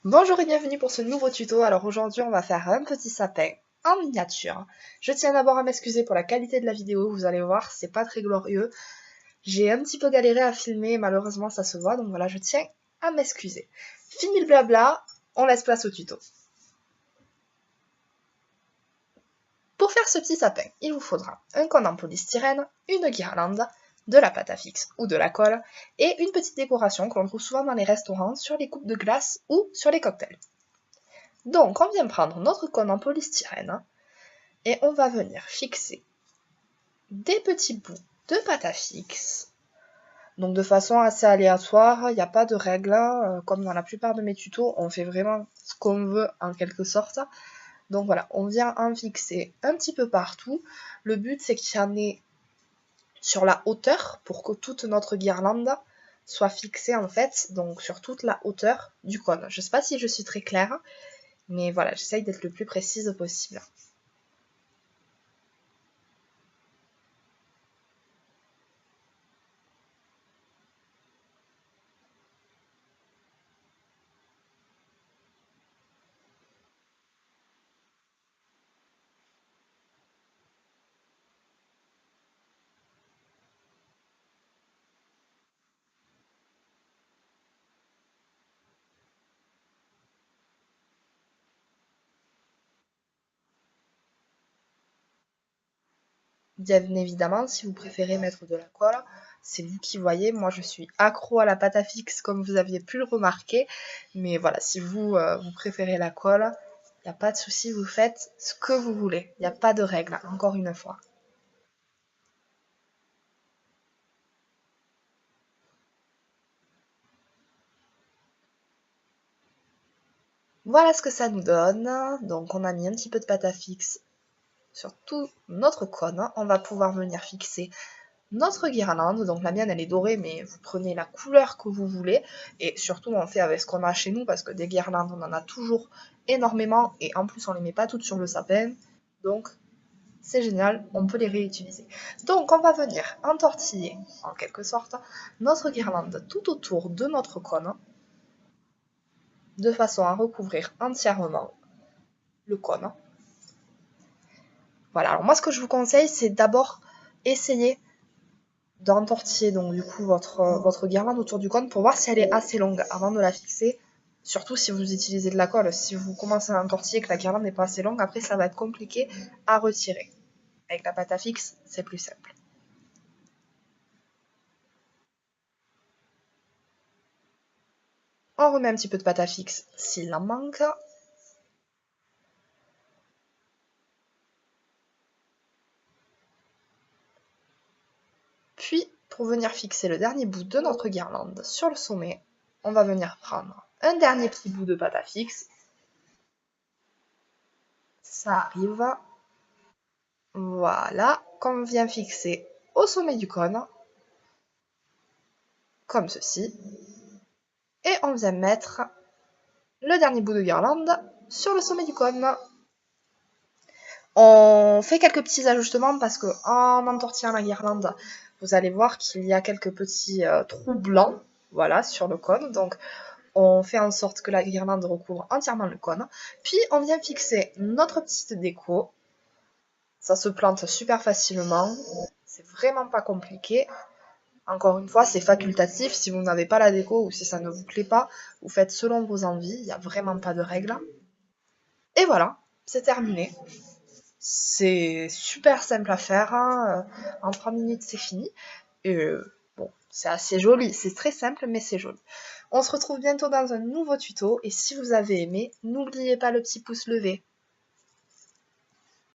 Bonjour et bienvenue pour ce nouveau tuto. Alors aujourd'hui on va faire un petit sapin en miniature. Je tiens d'abord à m'excuser pour la qualité de la vidéo, vous allez voir c'est pas très glorieux. J'ai un petit peu galéré à filmer, malheureusement ça se voit, donc voilà je tiens à m'excuser. Fini le blabla, on laisse place au tuto. Pour faire ce petit sapin, il vous faudra un cône en polystyrène, une guirlande, de la pâte à fixe ou de la colle, et une petite décoration que l'on trouve souvent dans les restaurants sur les coupes de glace ou sur les cocktails. Donc on vient prendre notre cône en polystyrène et on va venir fixer des petits bouts de pâte à fixe. Donc de façon assez aléatoire, il n'y a pas de règle, comme dans la plupart de mes tutos, on fait vraiment ce qu'on veut en quelque sorte. Donc voilà, on vient en fixer un petit peu partout. Le but c'est qu'il y en ait sur la hauteur pour que toute notre guirlande soit fixée en fait, donc sur toute la hauteur du cône. Je ne sais pas si je suis très claire, mais voilà, j'essaye d'être le plus précise possible. Bien évidemment, si vous préférez mettre de la colle, c'est vous qui voyez. Moi, je suis accro à la pâte à fixe, comme vous aviez pu le remarquer. Mais voilà, si vous préférez la colle, il n'y a pas de souci, vous faites ce que vous voulez. Il n'y a pas de règle, encore une fois. Voilà ce que ça nous donne. Donc, on a mis un petit peu de pâte à fixe sur tout notre cône. On va pouvoir venir fixer notre guirlande. Donc la mienne elle est dorée, mais vous prenez la couleur que vous voulez. Et surtout on fait avec ce qu'on a chez nous, parce que des guirlandes on en a toujours énormément. Et en plus on les met pas toutes sur le sapin. Donc c'est génial, on peut les réutiliser. Donc on va venir entortiller en quelque sorte notre guirlande tout autour de notre cône, de façon à recouvrir entièrement le cône. Voilà, alors moi ce que je vous conseille c'est d'abord essayer d'entortiller donc du coup votre guirlande autour du cône pour voir si elle est assez longue avant de la fixer. Surtout si vous utilisez de la colle. Si vous commencez à entortiller et que la guirlande n'est pas assez longue, après ça va être compliqué à retirer. Avec la pâte à fixe, c'est plus simple. On remet un petit peu de pâte à fixe s'il en manque. Puis, pour venir fixer le dernier bout de notre guirlande sur le sommet, on va venir prendre un dernier petit bout de pâte à fixe. Ça arrive. Voilà, qu'on vient fixer au sommet du cône, comme ceci. Et on vient mettre le dernier bout de guirlande sur le sommet du cône. On fait quelques petits ajustements parce que en entortillant la guirlande, vous allez voir qu'il y a quelques petits trous blancs, voilà, sur le cône. Donc on fait en sorte que la guirlande recouvre entièrement le cône. Puis on vient fixer notre petite déco. Ça se plante super facilement. C'est vraiment pas compliqué. Encore une fois, c'est facultatif. Si vous n'avez pas la déco ou si ça ne vous plaît pas, vous faites selon vos envies. Il n'y a vraiment pas de règle. Et voilà, c'est terminé. C'est super simple à faire. Hein. En 3 minutes, c'est fini. Et bon, c'est assez joli. C'est très simple, mais c'est joli. On se retrouve bientôt dans un nouveau tuto. Et si vous avez aimé, n'oubliez pas le petit pouce levé.